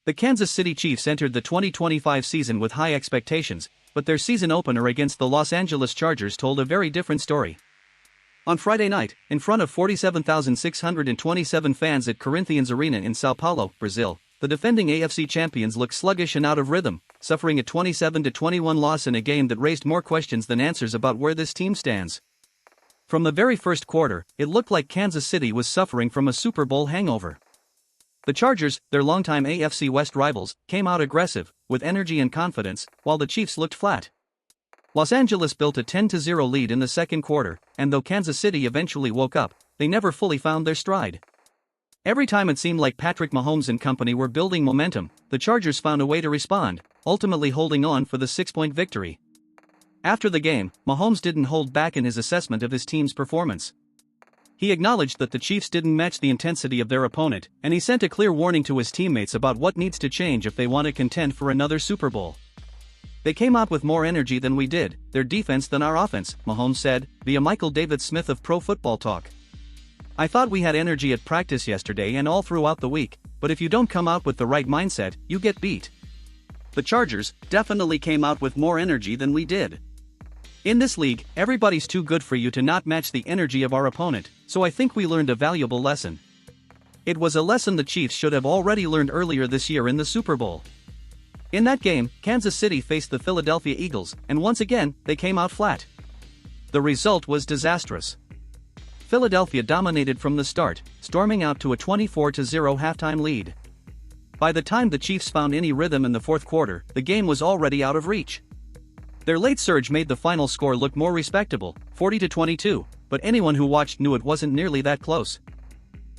The Kansas City Chiefs entered the 2025 season with high expectations, but their season opener against the Los Angeles Chargers told a very different story. On Friday night, in front of 47,627 fans at Corinthians Arena in São Paulo, Brazil, the defending AFC champions looked sluggish and out of rhythm, suffering a 27-21 loss in a game that raised more questions than answers about where this team stands. From the very first quarter, it looked like Kansas City was suffering from a Super Bowl hangover. The Chargers, their longtime AFC West rivals, came out aggressive, with energy and confidence, while the Chiefs looked flat. Los Angeles built a 10-0 lead in the second quarter, and though Kansas City eventually woke up, they never fully found their stride. Every time it seemed like Patrick Mahomes and company were building momentum, the Chargers found a way to respond, ultimately holding on for the 6-point victory. After the game, Mahomes didn't hold back in his assessment of his team's performance. He acknowledged that the Chiefs didn't match the intensity of their opponent, and he sent a clear warning to his teammates about what needs to change if they want to contend for another Super Bowl. "They came out with more energy than we did, their defense than our offense," Mahomes said, via Michael David Smith of Pro Football Talk. "I thought we had energy at practice yesterday and all throughout the week, but if you don't come out with the right mindset, you get beat." The Chargers definitely came out with more energy than we did. "In this league, everybody's too good for you to not match the energy of our opponent, so I think we learned a valuable lesson." It was a lesson the Chiefs should have already learned earlier this year in the Super Bowl. In that game, Kansas City faced the Philadelphia Eagles, and once again, they came out flat. The result was disastrous. Philadelphia dominated from the start, storming out to a 24-0 halftime lead. By the time the Chiefs found any rhythm in the fourth quarter, the game was already out of reach. Their late surge made the final score look more respectable, 40-22, but anyone who watched knew it wasn't nearly that close.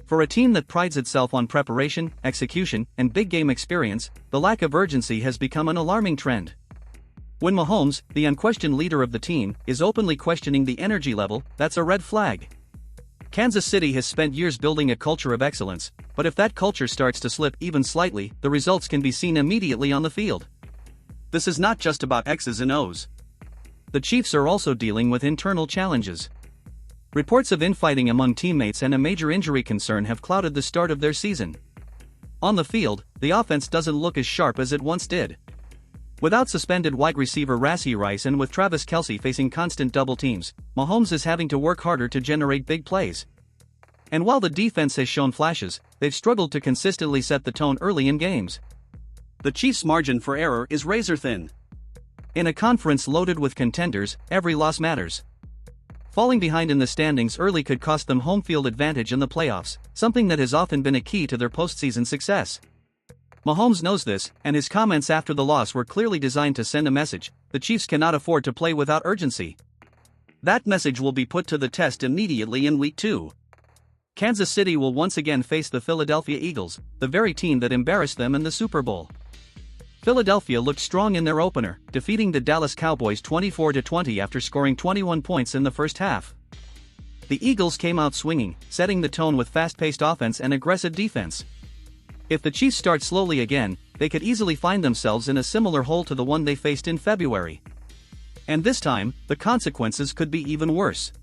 For a team that prides itself on preparation, execution, and big game experience, the lack of urgency has become an alarming trend. When Mahomes, the unquestioned leader of the team, is openly questioning the energy level, that's a red flag. Kansas City has spent years building a culture of excellence, but if that culture starts to slip even slightly, the results can be seen immediately on the field. This is not just about X's and O's. The Chiefs are also dealing with internal challenges. Reports of infighting among teammates and a major injury concern have clouded the start of their season. On the field, the offense doesn't look as sharp as it once did. Without suspended wide receiver Rashee Rice and with Travis Kelce facing constant double teams, Mahomes is having to work harder to generate big plays. And while the defense has shown flashes, they've struggled to consistently set the tone early in games. The Chiefs' margin for error is razor-thin. In a conference loaded with contenders, every loss matters. Falling behind in the standings early could cost them home field advantage in the playoffs, something that has often been a key to their postseason success. Mahomes knows this, and his comments after the loss were clearly designed to send a message: the Chiefs cannot afford to play without urgency. That message will be put to the test immediately in Week 2. Kansas City will once again face the Philadelphia Eagles, the very team that embarrassed them in the Super Bowl. Philadelphia looked strong in their opener, defeating the Dallas Cowboys 24-20 after scoring 21 points in the first half. The Eagles came out swinging, setting the tone with fast-paced offense and aggressive defense. If the Chiefs start slowly again, they could easily find themselves in a similar hole to the one they faced in February. And this time, the consequences could be even worse.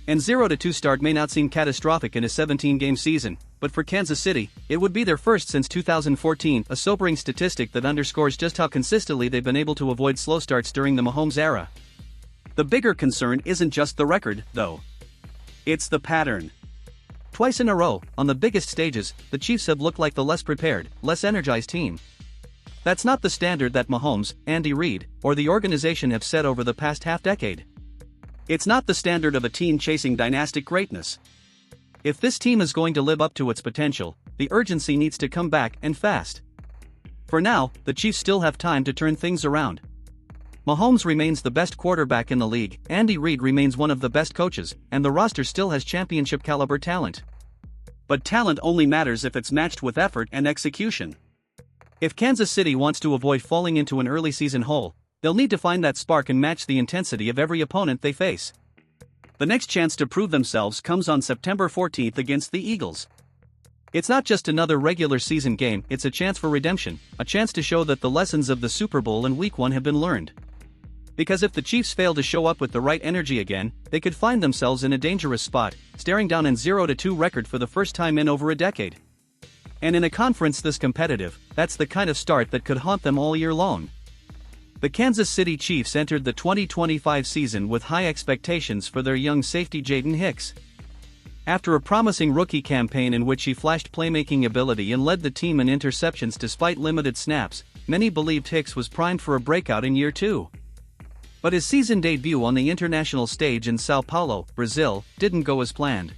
An 0-2 start may not seem catastrophic in a 17-game season, but for Kansas City, it would be their first since 2014, a sobering statistic that underscores just how consistently they've been able to avoid slow starts during the Mahomes era. The bigger concern isn't just the record, though. It's the pattern. Twice in a row, on the biggest stages, the Chiefs have looked like the less prepared, less energized team. That's not the standard that Mahomes, Andy Reid, or the organization have set over the past half-decade. It's not the standard of a team chasing dynastic greatness. If this team is going to live up to its potential, the urgency needs to come back and fast. For now, the Chiefs still have time to turn things around. Mahomes remains the best quarterback in the league, Andy Reid remains one of the best coaches, and the roster still has championship-caliber talent. But talent only matters if it's matched with effort and execution. If Kansas City wants to avoid falling into an early season hole, they'll need to find that spark and match the intensity of every opponent they face. The next chance to prove themselves comes on September 14th against the Eagles. It's not just another regular season game, it's a chance for redemption, a chance to show that the lessons of the Super Bowl in Week 1 have been learned. Because if the Chiefs fail to show up with the right energy again, they could find themselves in a dangerous spot, staring down an 0-2 record for the first time in over a decade. And in a conference this competitive, that's the kind of start that could haunt them all year long. The Kansas City Chiefs entered the 2025 season with high expectations for their young safety Jaden Hicks. After a promising rookie campaign in which he flashed playmaking ability and led the team in interceptions despite limited snaps, many believed Hicks was primed for a breakout in year 2. But his season debut on the international stage in Sao Paulo, Brazil, didn't go as planned.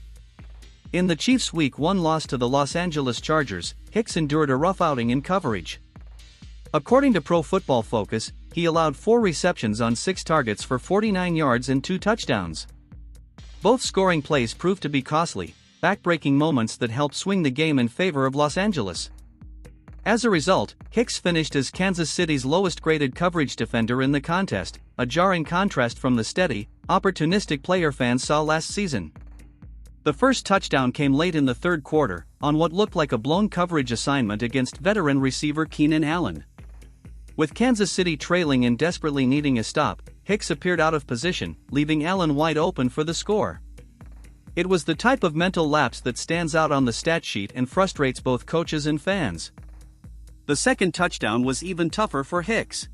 In the Chiefs' Week 1 loss to the Los Angeles Chargers, Hicks endured a rough outing in coverage. According to Pro Football Focus, he allowed 4 receptions on 6 targets for 49 yards and 2 touchdowns. Both scoring plays proved to be costly, back-breaking moments that helped swing the game in favor of Los Angeles. As a result, Hicks finished as Kansas City's lowest-graded coverage defender in the contest, a jarring contrast from the steady, opportunistic player fans saw last season. The first touchdown came late in the third quarter, on what looked like a blown coverage assignment against veteran receiver Keenan Allen. With Kansas City trailing and desperately needing a stop, Hicks appeared out of position, leaving Allen wide open for the score. It was the type of mental lapse that stands out on the stat sheet and frustrates both coaches and fans. The second touchdown was even tougher for Hicks.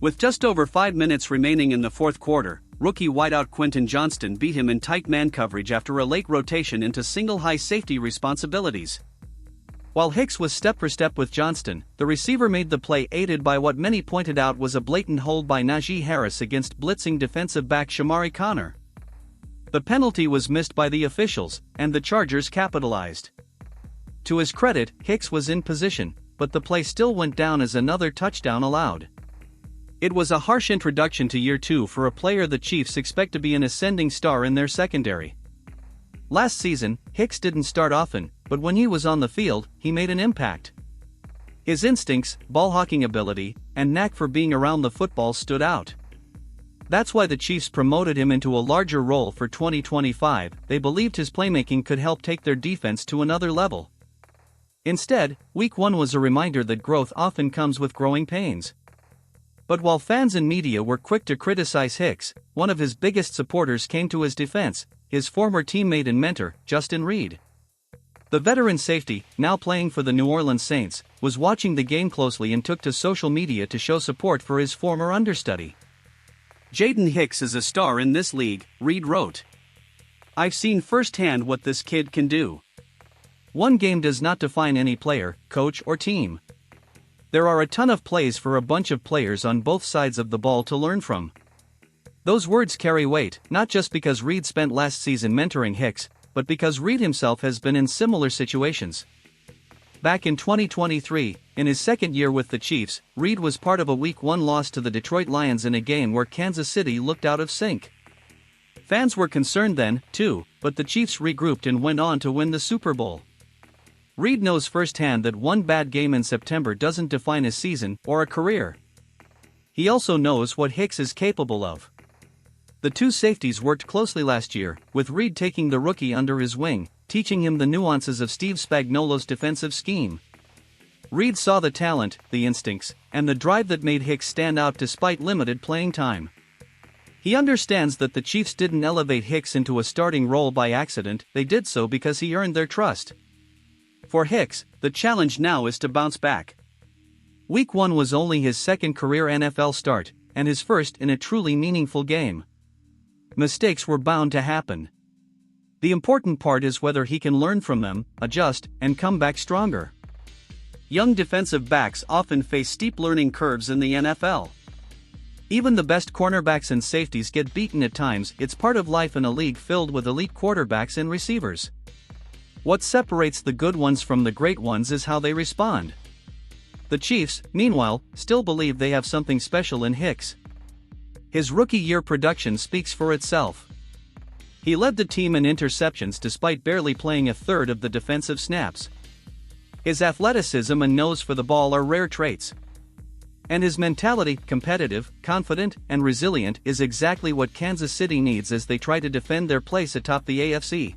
With just over 5 minutes remaining in the fourth quarter, rookie wideout Quentin Johnston beat him in tight man coverage after a late rotation into single-high safety responsibilities. While Hicks was step for step with Johnston, the receiver made the play aided by what many pointed out was a blatant hold by Najee Harris against blitzing defensive back Shamari Connor. The penalty was missed by the officials, and the Chargers capitalized. To his credit, Hicks was in position, but the play still went down as another touchdown allowed. It was a harsh introduction to year 2 for a player the Chiefs expect to be an ascending star in their secondary. Last season, Hicks didn't start often, but when he was on the field, he made an impact. His instincts, ball-hawking ability, and knack for being around the football stood out. That's why the Chiefs promoted him into a larger role for 2025. They believed his playmaking could help take their defense to another level. Instead, Week 1 was a reminder that growth often comes with growing pains. But while fans and media were quick to criticize Hicks, one of his biggest supporters came to his defense, his former teammate and mentor, Justin Reid. The veteran safety, now playing for the New Orleans Saints, was watching the game closely and took to social media to show support for his former understudy. "Jaden Hicks is a star in this league," Reid wrote. "I've seen firsthand what this kid can do. One game does not define any player, coach or team. There are a ton of plays for a bunch of players on both sides of the ball to learn from." Those words carry weight, not just because Reid spent last season mentoring Hicks, but because Reid himself has been in similar situations. Back in 2023, in his second year with the Chiefs, Reid was part of a Week 1 loss to the Detroit Lions in a game where Kansas City looked out of sync. Fans were concerned then, too, but the Chiefs regrouped and went on to win the Super Bowl. Reid knows firsthand that one bad game in September doesn't define a season or a career. He also knows what Hicks is capable of. The two safeties worked closely last year, with Reid taking the rookie under his wing, teaching him the nuances of Steve Spagnuolo's defensive scheme. Reid saw the talent, the instincts, and the drive that made Hicks stand out despite limited playing time. He understands that the Chiefs didn't elevate Hicks into a starting role by accident, they did so because he earned their trust. For Hicks, the challenge now is to bounce back. Week 1 was only his second career NFL start, and his first in a truly meaningful game. Mistakes were bound to happen. The important part is whether he can learn from them, adjust, and come back stronger. Young defensive backs often face steep learning curves in the NFL. Even the best cornerbacks and safeties get beaten at times. It's part of life in a league filled with elite quarterbacks and receivers. What separates the good ones from the great ones is how they respond. The Chiefs, meanwhile, still believe they have something special in Hicks. His rookie-year production speaks for itself. He led the team in interceptions despite barely playing a third of the defensive snaps. His athleticism and nose for the ball are rare traits. And his mentality, competitive, confident, and resilient, is exactly what Kansas City needs as they try to defend their place atop the AFC.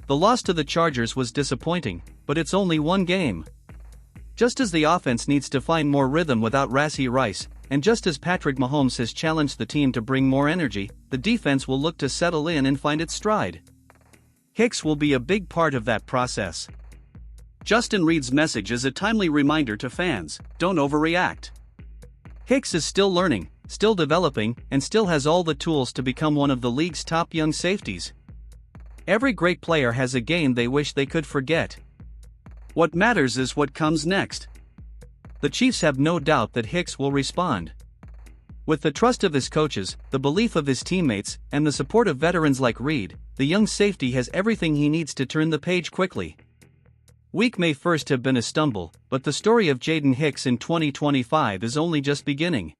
The loss to the Chargers was disappointing, but it's only one game. Just as the offense needs to find more rhythm without Rashee Rice, and just as Patrick Mahomes has challenged the team to bring more energy, the defense will look to settle in and find its stride. Hicks will be a big part of that process. Justin Reid's message is a timely reminder to fans: don't overreact. Hicks is still learning, still developing, and still has all the tools to become one of the league's top young safeties. Every great player has a game they wish they could forget. What matters is what comes next. The Chiefs have no doubt that Hicks will respond. With the trust of his coaches, the belief of his teammates, and the support of veterans like Reid, the young safety has everything he needs to turn the page quickly. Week may first have been a stumble, but the story of Jaden Hicks in 2025 is only just beginning.